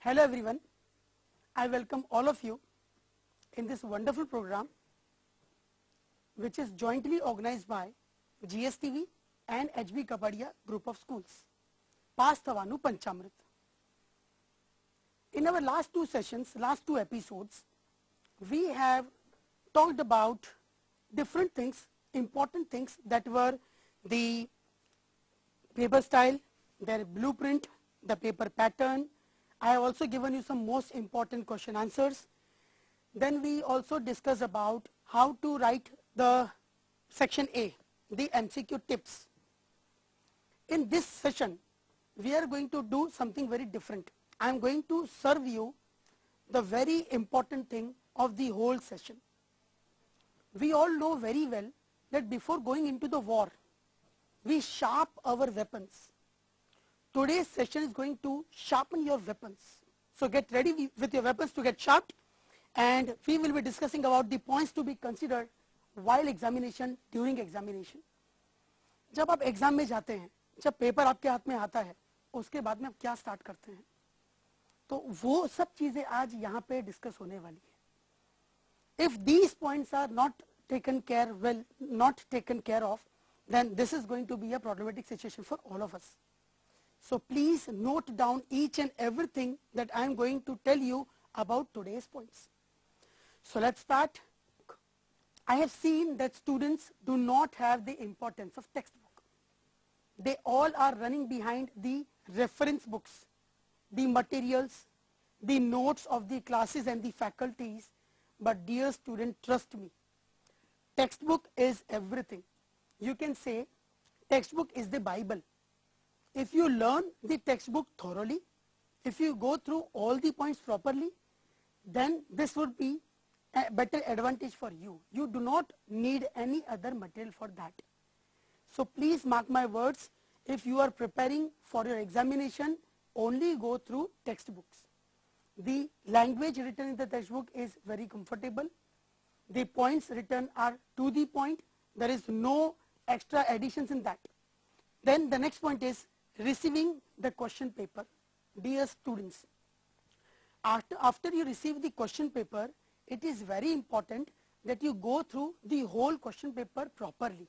Hello everyone, I welcome all of you in this wonderful program which is jointly organized by GSTV and HB Kapadia group of schools. Pass Thawanu Panchamrit. In our last two sessions, last two episodes, we have talked about different things, important things that were the paper style, their blueprint, the paper pattern. I have also given you some most important question answers. Then we also discussed about how to write the section A, the MCQ tips. In this session, we are going to do something very different. I am going to serve you the very important thing of the whole session. We all know very well that before going into the war, we sharp our weapons. Today's session is going to sharpen your weapons. So get ready with your weapons to get sharpened, and we will be discussing about the points to be considered while examination, during examination. जब आप exam में जाते हैं, जब paper आपके हाथ में आता है, उसके बाद में आप क्या स्टार्ट करते हैं, तो वो सब चीजें आज यहाँ पे डिस्कस होने वाली है. If these points are not taken care of, then this is going to be a problematic situation for all of us. So please note down each and everything that I am going to tell you about today's points. So let's start. I have seen that students do not have the importance of textbook. They all are running behind the reference books, the materials, the notes of the classes and the faculties. But dear student, trust me, textbook is everything. You can say textbook is the Bible. If you learn the textbook thoroughly, if you go through all the points properly, then this would be a better advantage for you. You do not need any other material for that. So please mark my words, if you are preparing for your examination, only go through textbooks. The language written in the textbook is very comfortable. The points written are to the point. There is no extra additions in that. Then the next point is receiving the question paper. Dear students, after you receive the question paper, it is very important that you go through the whole question paper properly.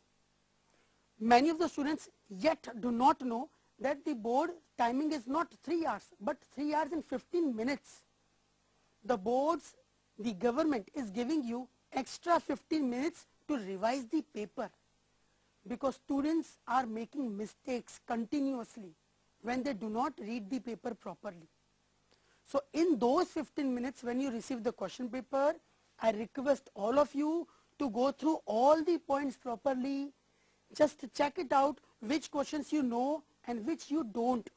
Many of the students yet do not know that the board timing is not 3 hours, but 3 hours and 15 minutes. The boards, the government is giving you extra 15 minutes to revise the paper, because students are making mistakes continuously when they do not read the paper properly. So in those 15 minutes when you receive the question paper, I request all of you to go through all the points properly. Just check it out which questions you know and which you don't.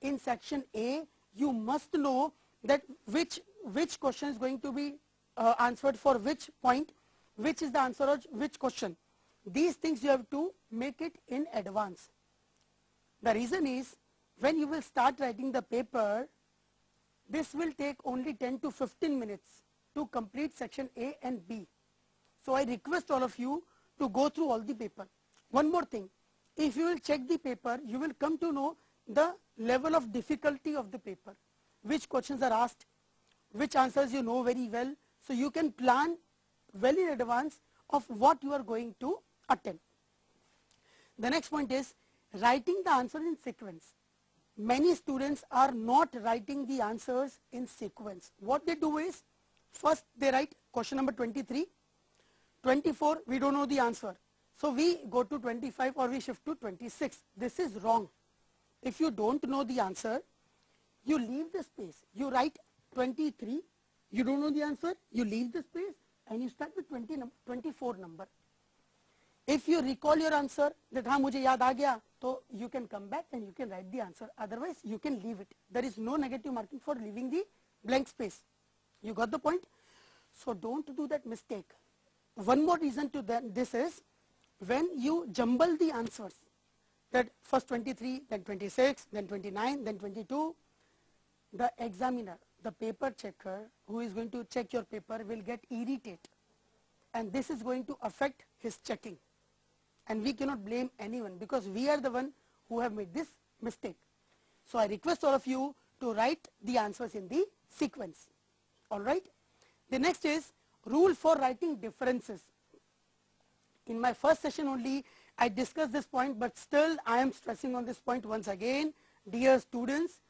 In section A, you must know that which question is going to be answered for which point, which is the answer of which question. These things you have to make it in advance. The reason is, when you will start writing the paper, this will take only 10 to 15 minutes to complete section A and B. So I request all of you to go through all the paper. One more thing, if you will check the paper, you will come to know the level of difficulty of the paper, which questions are asked, which answers you know very well, so you can plan well in advance of what you are going to attempt. The next point is writing the answer in sequence. Many students are not writing the answers in sequence. What they do is, first they write question number 23, 24 we don't know the answer, so we go to 25 or we shift to 26. This is wrong. If you don't know the answer, you leave the space. You write 23, you don't know the answer, you leave the space and you start with 24 number. If you recall your answer, that हाँ मुझे याद आ गया, तो you can come back and you can write the answer. Otherwise, you can leave it. There is no negative marking for leaving the blank space. You got the point? So don't do that mistake. One more reason to this is, when you jumble the answers, that first 23, then 26, then 29, then 22, the examiner, the paper checker who is going to check your paper will get irritated, and this is going to affect his checking. And we cannot blame anyone, because we are the one who have made this mistake. So I request all of you to write the answers in the sequence. Alright. The next is rule for writing differences. In my first session only I discussed this point, but still I am stressing on this point once again. Dear students,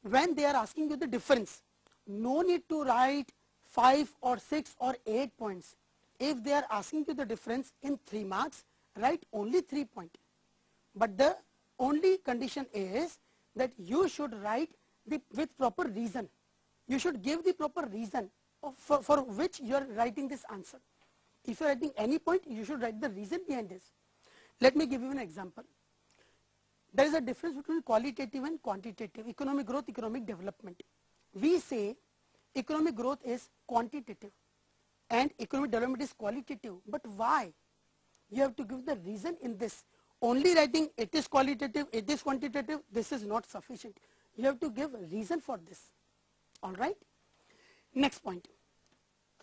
when they are asking you the difference, no need to write 5 or 6 or 8 points. If they are asking you the difference in 3 marks, write only 3 points. But the only condition is that you should write with proper reason. You should give the proper reason for which you are writing this answer. If you are writing any point, you should write the reason behind this. Let me give you an example. There is a difference between qualitative and quantitative, economic growth, economic development. We say economic growth is quantitative and economic development is qualitative. But why? You have to give the reason in this. Only writing it is qualitative, it is quantitative, this is not sufficient. You have to give a reason for this. Alright. Next point,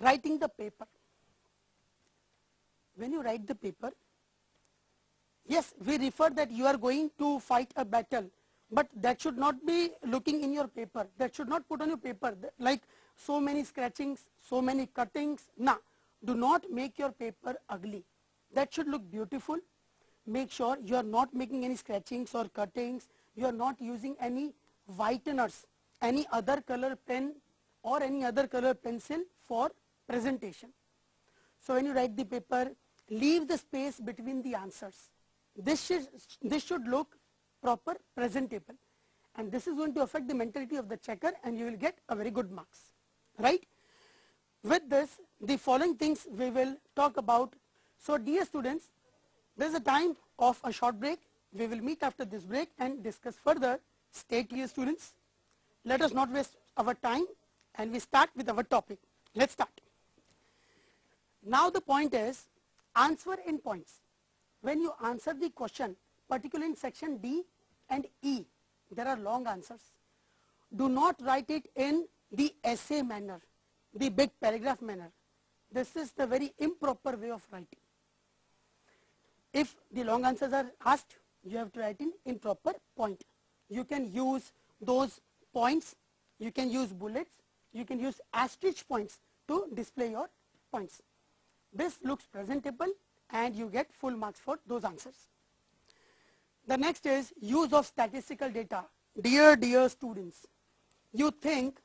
writing the paper. When you write the paper, yes, we refer that you are going to fight a battle, but that should not be looking in your paper. That should not put on your paper like so many scratchings, so many cuttings. Nah, do not make your paper ugly. That should look beautiful. Make sure you are not making any scratchings or cuttings. You are not using any whiteners, any other color pen or any other color pencil for presentation. So when you write the paper, leave the space between the answers. This should look proper, presentable, and this is going to affect the mentality of the checker and you will get a very good marks, right? With this, the following things we will talk about. So dear students, there is a time of a short break. We will meet after this break and discuss further. Stay tuned, students. Let us not waste our time and we start with our topic. Let's start. Now the point is answer in points. When you answer the question, particularly in section D and E, there are long answers. Do not write it in the essay manner, the big paragraph manner. This is the very improper way of writing. If the long answers are asked, you have to write in proper point. You can use those points, you can use bullets, you can use asterisk points to display your points. This looks presentable and you get full marks for those answers. The next is use of statistical data. Dear students, you think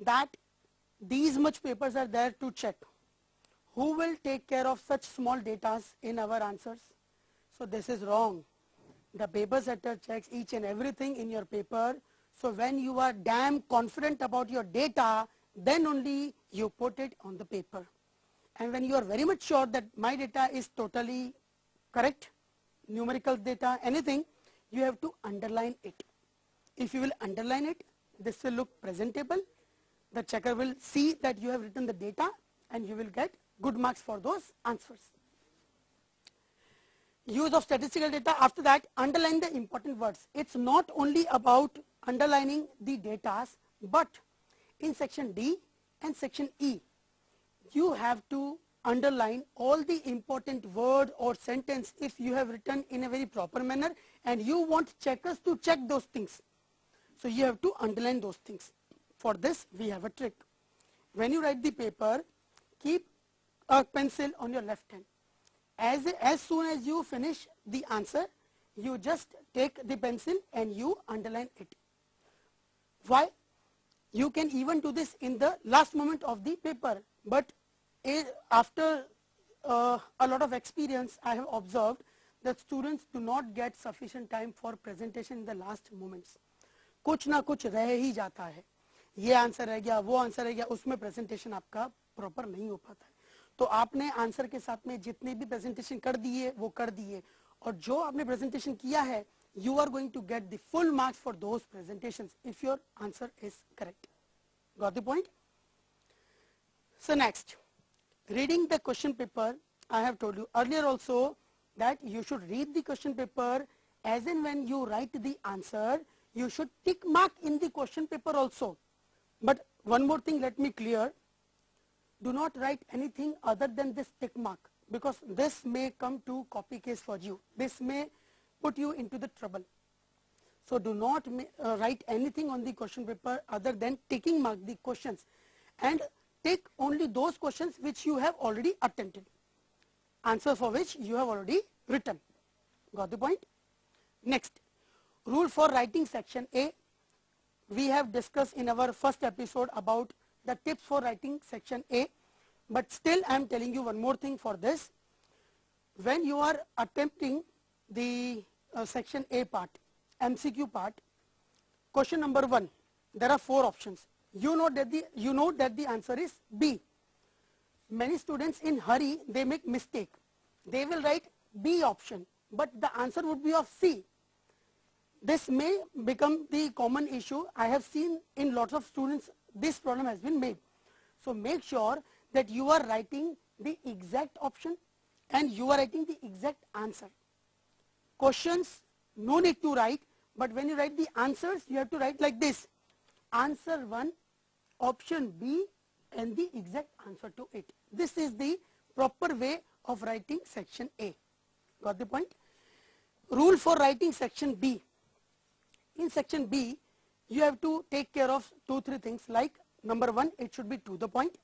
that these much papers are there to check. Who will take care of such small data in our answers? So this is wrong. The paper setter checks each and everything in your paper. So when you are damn confident about your data, then only you put it on the paper. And when you are very much sure that my data is totally correct, numerical data, anything, you have to underline it. If you will underline it, this will look presentable. The checker will see that you have written the data and you will get good marks for those answers. Use of statistical data. After that, underline the important words. It's not only about underlining the data, but in section D and section E, you have to underline all the important word or sentence if you have written in a very proper manner and you want checkers to check those things. So you have to underline those things. For this, we have a trick. When you write the paper, keep a pencil on your left hand. As soon as you finish the answer, you just take the pencil and you underline it. Why? You can even do this in the last moment of the paper, but after a lot of experience, I have observed that students do not get sufficient time for presentation in the last moments. कुछ ना कुछ रह ही जाता है, ये answer रह गया, वो आंसर रह गया, उसमें प्रेजेंटेशन आपका प्रॉपर नहीं हो पाता है. तो आपने आंसर के साथ में जितने भी प्रेजेंटेशन कर दिए वो कर दिए, और जो आपने प्रेजेंटेशन किया है, you are going to get the full marks for those presentations if your answer is correct. Got the point? So next, reading the question paper. I have told you earlier also that you should read the question paper, as in when you write the answer, you should tick mark in the question paper also. But one more thing, let me clear. Do not write anything other than this tick mark, because this may come to copy case for you. This may put you into the trouble. So do not write anything on the question paper other than ticking mark the questions, and take only those questions which you have already attempted, answer for which you have already written. Got the point? Next, rule for writing section A. We have discussed in our first episode about the tips for writing section A, but still I am telling you one more thing for this. When you are attempting the section A part, MCQ part, question number 1, there are 4 options. You know that the answer is B. Many students in hurry, they make mistake. They will write B option, but the answer would be of C. This may become the common issue. I have seen in lots of students this problem has been made. So make sure that you are writing the exact option and you are writing the exact answer. Questions, no need to write, but when you write the answers, you have to write like this: answer 1, option B, and the exact answer to it. This is the proper way of writing section A. Got the point? Rule for writing section B. In section B, you have to take care of 2-3 things, like number 1, it should be to the point.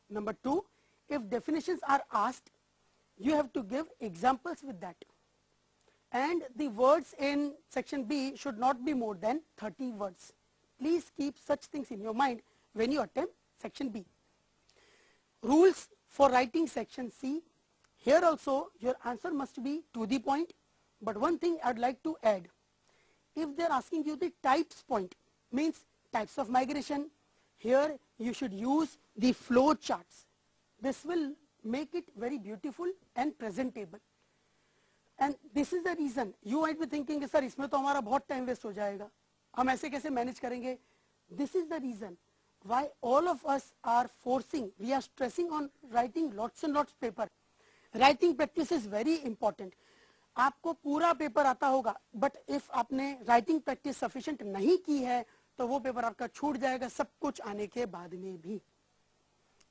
Number 2, if definitions are asked, you have to give examples with that. And the words in section B should not be more than 30 words. Please keep such things in your mind when you attempt section B. Rules for writing section C. Here also your answer must be to the point, but one thing I'd like to add. If they're asking you the types point, means types of migration, here you should use the flow charts. This will make it very beautiful and presentable. And this is the reason you might be thinking, sir, इसमें तो हमारा बहुत time waste हो जाएगा, हम ऐसे कैसे manage करेंगे? This is the reason why all of us are forcing, we are stressing on writing lots and lots paper. Writing practice is very important. आपको पूरा पेपर आता होगा, बट इफ आपने राइटिंग प्रैक्टिस सफिशिएंट नहीं की है तो वो पेपर आपका छूट जाएगा सब कुछ आने के बाद में भी.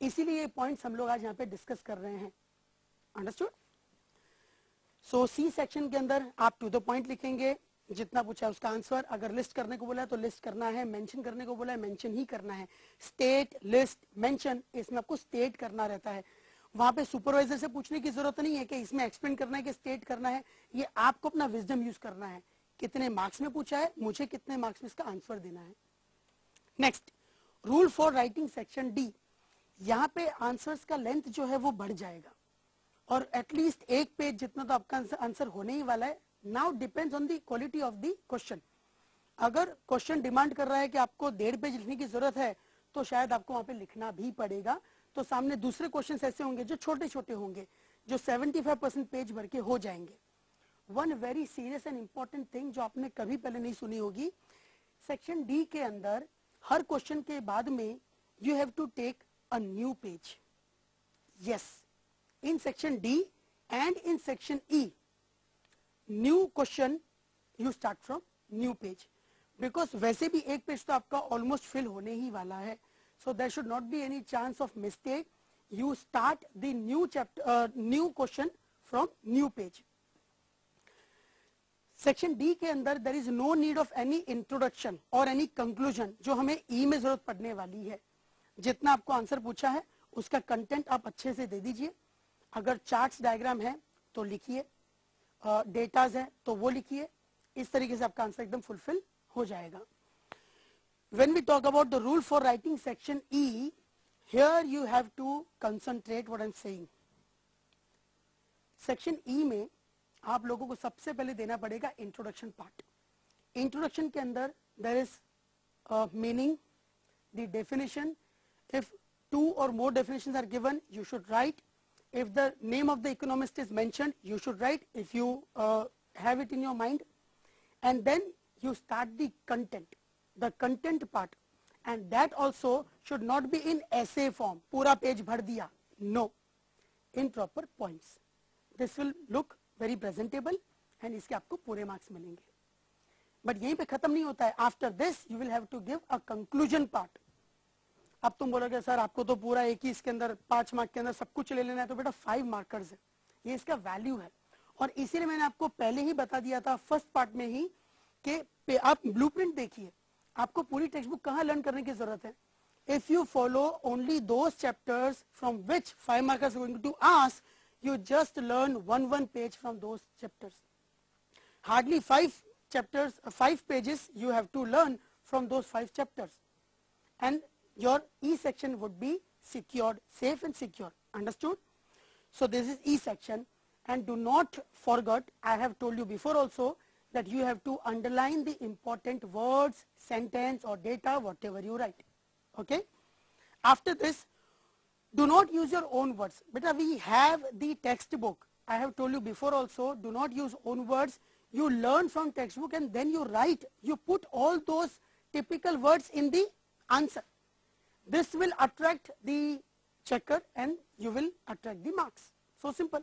इसीलिए ये पॉइंट्स हम लोग आज यहाँ पे डिस्कस कर रहे हैं. अंडरस्टूड? सो सी सेक्शन के अंदर आप टू द पॉइंट लिखेंगे, जितना पूछा है उसका आंसर. अगर लिस्ट करने को बोला है तो लिस्ट करना है, मेंशन करने को बोला है मेंशन ही करना है. स्टेट, लिस्ट, मेंशन, इसमें आपको स्टेट करना रहता है. वहां पे सुपरवाइजर से पूछने की जरूरत नहीं है कि इसमें एक्सप्लेन करना है कि स्टेट करना है. ये आपको अपना विजडम यूज करना है. कितने मार्क्स में पूछा है, मुझे कितने मार्क्स में इसका आंसर देना है. Next, rule for writing section D. यहाँ पे आंसर्स का लेंथ जो है वो बढ़ जाएगा और एटलीस्ट एक पेज जितना तो आपका आंसर होने ही वाला है. Now depends on the quality of the question. अगर क्वेश्चन डिमांड कर रहा है कि आपको 1.5 पेज लिखने की जरूरत है तो शायद आपको वहां पे लिखना भी पड़ेगा. तो सामने दूसरे क्वेश्चंस ऐसे होंगे जो छोटे छोटे होंगे, जो 75% पेज भर के हो जाएंगे. One very serious and important thing जो आपने कभी पहले नहीं सुनी होगी, सेक्शन डी के अंदर हर क्वेश्चन के बाद में you have to take a new page. Yes, in section D and in section E, new question you start from new page, because वैसे भी एक पेज तो आपका ऑलमोस्ट फिल होने ही वाला है. So there should not be any chance of mistake. You start the new chapter, new question from new page. Section D के अंदर there is no need of any introduction or any conclusion जो हमें E में जरूरत पड़ने वाली है. जितना आपको आंसर पूछा है उसका कंटेंट आप अच्छे से दे दीजिए. अगर चार्ट्स डायग्राम है तो लिखिए, डेटाज है तो वो लिखिए. इस तरीके से आपका आंसर एकदम फुलफिल हो जाएगा. When we talk about the rule for writing section E, here you have to concentrate what I'm saying. Section E में आप लोगों को सबसे पहले देना पड़ेगा introduction part. Introduction के अंदर there is meaning, the definition. If 2 or more definitions are given, you should write. If the name of the economist is mentioned, you should write if you have it in your mind. And then you start the content. The content part, and that also should not be in essay form. पूरा page भर दिया, no, in proper points. This will look very presentable and इसके आपको पूरे marks मिलेंगे. But यहीं पे खत्म नहीं होता है. After this you will have to give a conclusion part. अब तुम बोलोगे सर आपको तो पूरा एक ही इसके अंदर 5 मार्क के अंदर सब कुछ ले लेना है, तो बेटा 5 मार्कर्स है, ये इसका वैल्यू है. और इसीलिए मैंने आपको पहले ही बता दिया था फर्स्ट पार्ट में ही कि आप ब्लूप्रिंट देखिए, आपको पूरी टेक्स्ट बुक कहाँ लर्न करने की जरूरत है. If you follow only those chapters from which 5 markers are going to ask, you just learn one page from those chapters. Hardly 5 chapters, 5 pages you have to learn from those 5 chapters, and your E section would be secured, safe and secure. Understood? So this is E section, and do not forget, I have told you before also, that you have to underline the important words, sentence or data, whatever you write. Okay? After this, do not use your own words. Beta, we have the textbook. I have told you before also, do not use own words. You learn from textbook and then you write. You put all those typical words in the answer. This will attract the checker and you will attract the marks. So simple.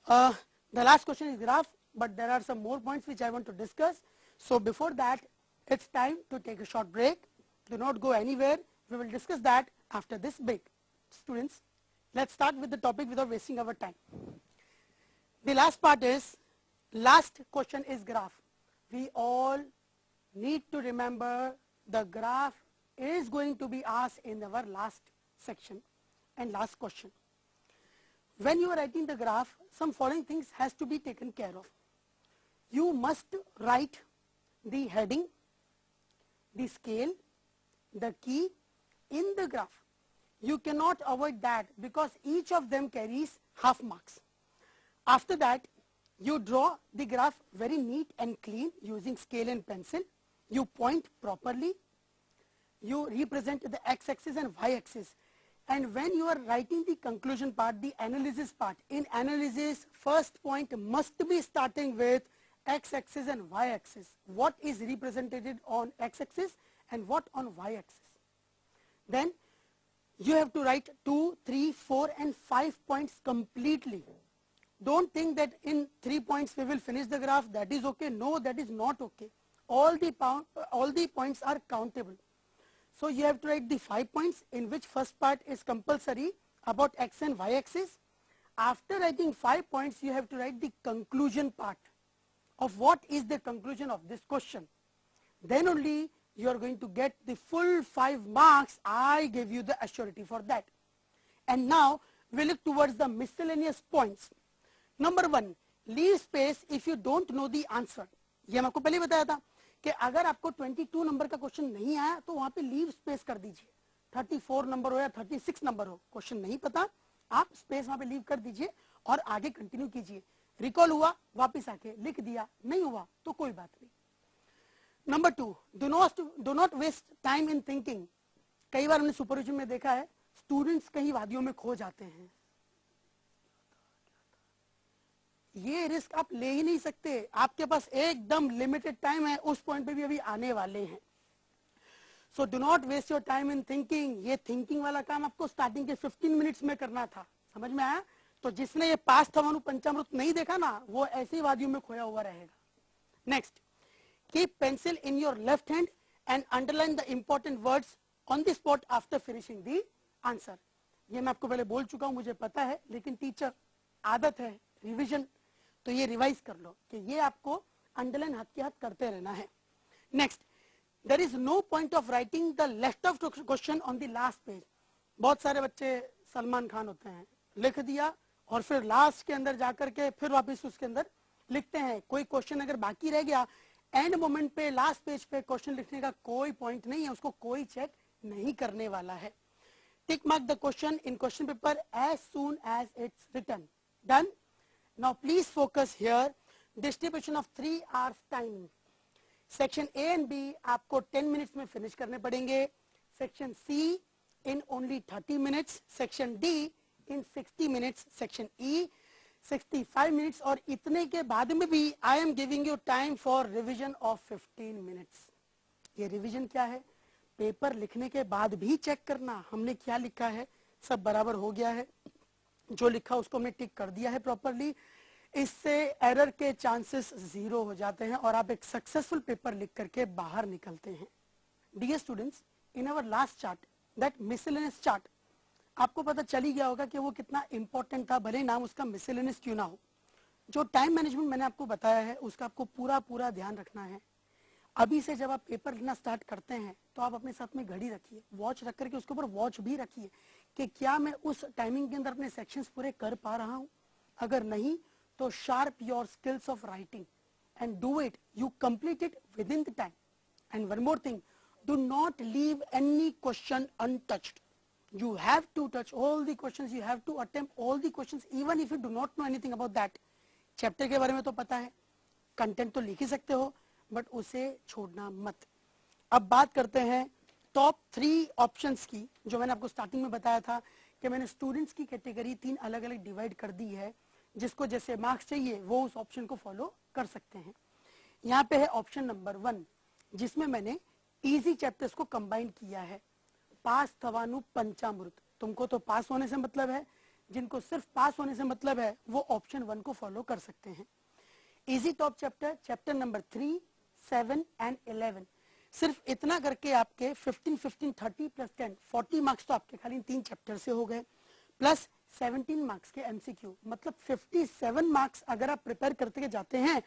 The last question is graph, but there are some more points which I want to discuss. So before that, it's time to take a short break. Do not go anywhere. We will discuss that after this break. Students, let's start with the topic without wasting our time. The last part is, last question is graph. We all need to remember the graph is going to be asked in our last section and last question. When you are writing the graph, some following things has to be taken care of. You must write the heading, the scale, the key in the graph. You cannot avoid that because each of them carries half marks. After that, you draw the graph very neat and clean using scale and pencil. You point properly. You represent the x-axis and y-axis. And when you are writing the conclusion part, the analysis part, in analysis, first point must be starting with x-axis and y-axis. What is represented on x-axis and what on y-axis. Then you have to write 2, 3, 4 and 5 points completely. Don't think that in 3 points we will finish the graph, that is okay. No, that is not okay. All the points are countable. So you have to write the 5 points, in which first part is compulsory about x and y axis. After writing 5 points, you have to write the conclusion part of what is the conclusion of this question. Then only you are going to get the full 5 marks. I give you the assurity for that. And now we look towards the miscellaneous points. Number 1, leave space if you don't know the answer. ये मैं आपको पहले बताया था कि अगर आपको 22 number का क्वेश्चन नहीं आया तो वहां पे लीव स्पेस कर दीजिए. 34 नंबर हो या 36 नंबर हो, क्वेश्चन नहीं पता, आप स्पेस वहां पे लीव कर दीजिए और आगे कंटिन्यू कीजिए. रिकॉल हुआ, वापस आके लिख दिया, नहीं हुआ तो कोई बात नहीं. Number 2, do not waste time in thinking. कई बार हमने सुपरविजन में देखा है, स्टूडेंट्स कहीं वादियों में खो जाते हैं. ये रिस्क आप ले ही नहीं सकते. आपके पास एकदम लिमिटेड टाइम है, उस पॉइंट पे भी अभी आने वाले हैं. So do not waste your time in thinking. ये थिंकिंग वाला काम आपको स्टार्टिंग के 15 मिनट्स में करना था. समझ में आया? तो जिसने ये पास थवानु पंचामृत नहीं देखा ना, वो ऐसी वादियों में खोया हुआ रहेगा. Next, keep pencil in your left hand and underline the important words on the spot after finishing the answer. ये मैं आपको पहले बोल चुका हूं, मुझे पता है, लेकिन टीचर आदत है रिविजन, तो ये रिवाइज कर लो कि ये आपको अंडरलाइन हाथ के हाथ करते रहना है. Next, there is no point of writing the left of question on the last page. बहुत सारे बच्चे सलमान खान होते हैं, लिख दिया और फिर लास्ट के अंदर जाकर के फिर वापस उसके अंदर लिखते हैं. कोई क्वेश्चन अगर बाकी रह गया, एंड मोमेंट पे लास्ट पेज पे क्वेश्चन लिखने का कोई पॉइंट नहीं है, उसको कोई चेक नहीं करने वाला है. Tick mark the question in question paper as soon as it's written. Done. Now please focus here. Distribution of 3 hours timing. Section A and B आपको 10 minutes में finish करने पड़ेंगे. Section C in only 30 minutes. Section D in 60 minutes. Section E 65 minutes. और इतने के बाद में भी I am giving you time for revision of 15 minutes. ये revision क्या है? पेपर लिखने के बाद भी चेक करना हमने क्या लिखा है, सब बराबर हो गया है, जो लिखा उसको हमने टिक कर दिया है प्रॉपरली. इससे एरर के चांसेस 0 हो जाते हैं और आप एक सक्सेसफुल पेपर लिख करके बाहर निकलते हैं. Dear students, in our last chart, that miscellaneous chart, आपको पता चल ही गया होगा कि वो कितना इंपॉर्टेंट था, भले नाम उसका मिसलेनियस क्यों ना हो. जो टाइम मैनेजमेंट मैंने आपको बताया है उसका आपको पूरा ध्यान रखना है। अभी से जब आप पेपर लिखना स्टार्ट करते हैं तो आप अपने साथ में घड़ी रखिए, वॉच रख करके उसके ऊपर वॉच भी रखिए कि क्या मैं उस टाइमिंग के अंदर अपने सेक्शंस पूरे कर पा रहा हूं। अगर नहीं तो sharp your skills of writing and do it, you complete it within the time. And one more thing, do not leave any question untouched. You have to touch all the questions, you have to attempt all the questions even if you do not know anything about that. Chapter के बारे में तो पता है, content तो लिख ही सकते हो, बट उसे छोड़ना मत। अब बात करते हैं टॉप 3 ऑप्शंस की, जो मैंने आपको स्टार्टिंग में बताया था कि मैंने स्टूडेंट्स की कैटेगरी 3 अलग अलग डिवाइड कर दी है, जिसको जैसे मार्क्स चाहिए वो उस ऑप्शन को फॉलो कर सकते हैं। यहाँ पे है ऑप्शन नंबर 1, जिसमें मैंने इजी चैप्टर्स को कंबाइन किया है। पास थवानु पंचामृत, तुमको तो पास होने से मतलब है, जिनको सिर्फ पास होने से मतलब है वो ऑप्शन 1 को फॉलो कर सकते हैं। Easy top chapter, chapter number 3, 7 and 11, सिर्फ इतना करके आपके 15, 15, 30 प्लस 10, 40 मार्क्स तो आपके खाली 3 चैप्टर से हो गए, प्लस 17 मार्क्स के एमसीक्यू, मतलब 57 मार्क्स अगर आप प्रिपेयर करते जाते हैं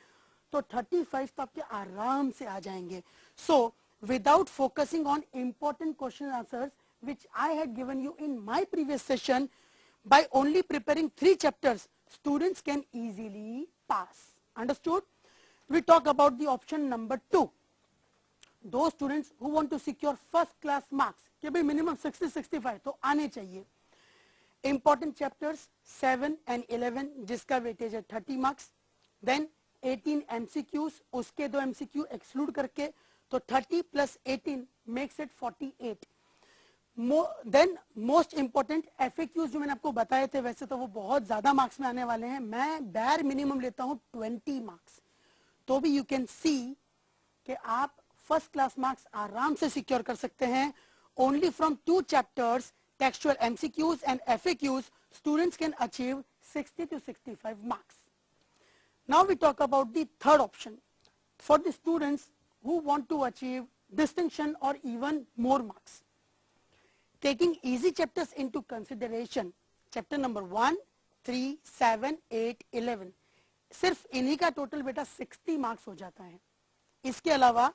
तो 35 तो आपके आराम से आ जाएंगे। So without focusing on important question answers which I had given you in my previous session, by only preparing 3 chapters, students can easily pass. Understood? We talk about the option number 2. Those students who want to secure first class marks, कि भाई minimum 60-65 तो आने चाहिए। Important chapters 7 and 11, जिसका weightage है 30 marks, then 18 MCQs, उसके 2 MCQ exclude करके, तो 30 plus 18 makes it 48। Then most important FAQs जो मैंने आपको बताए थे, वैसे तो वो बहुत ज्यादा मार्क्स में आने वाले हैं, मैं बैर मिनिमम लेता हूं 20 मार्क्स, तो भी यू कैन सी कि आप फर्स्ट क्लास मार्क्स आराम से सिक्योर कर सकते हैं। Only from 2 chapters, textual MCQs and FAQs, students can achieve 60 to 65 marks. Now we talk about the third option for the students who want to achieve distinction or even more marks. Taking easy chapters into consideration, chapter number 1, 3, 7, 8, 11, सिर्फ इन्हीं का total बेटा 60 marks हो जाता है। इसके अलावा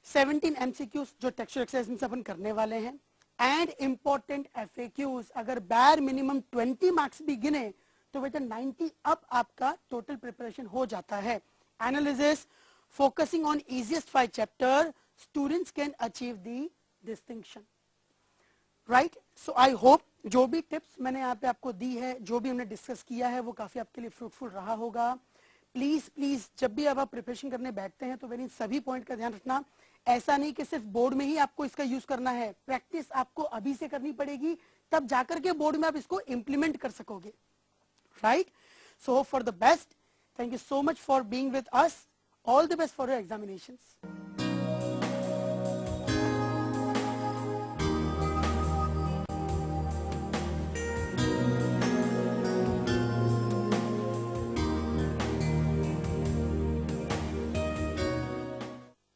17 MCQs जो टेक्सचुअल एक्सरसाइज से अपन करने वाले हैं, एंड इंपॉर्टेंट FAQs, अगर बैर मिनिमम 20 मार्क्स भी गिने तो बेटा 90 अप आपका टोटल प्रिपरेशन हो जाता है। Analysis, focusing on easiest 5 chapter, students can achieve the distinction. Right, so I hope जो भी टिप्स मैंने यहाँ पे आपको दी है, जो भी हमने डिस्कस किया है, वो काफी आपके लिए फ्रूटफुल रहा होगा। प्लीज जब भी आप प्रिपरेशन करने बैठते हैं तो मेरी सभी पॉइंट का ध्यान रखना। ऐसा नहीं कि सिर्फ बोर्ड में ही आपको इसका यूज करना है, प्रैक्टिस आपको अभी से करनी पड़ेगी, तब जाकर के बोर्ड में आप इसको इंप्लीमेंट कर सकोगे। Right, so hope for the best. Thank you so much for being with us. All the best for your examinations.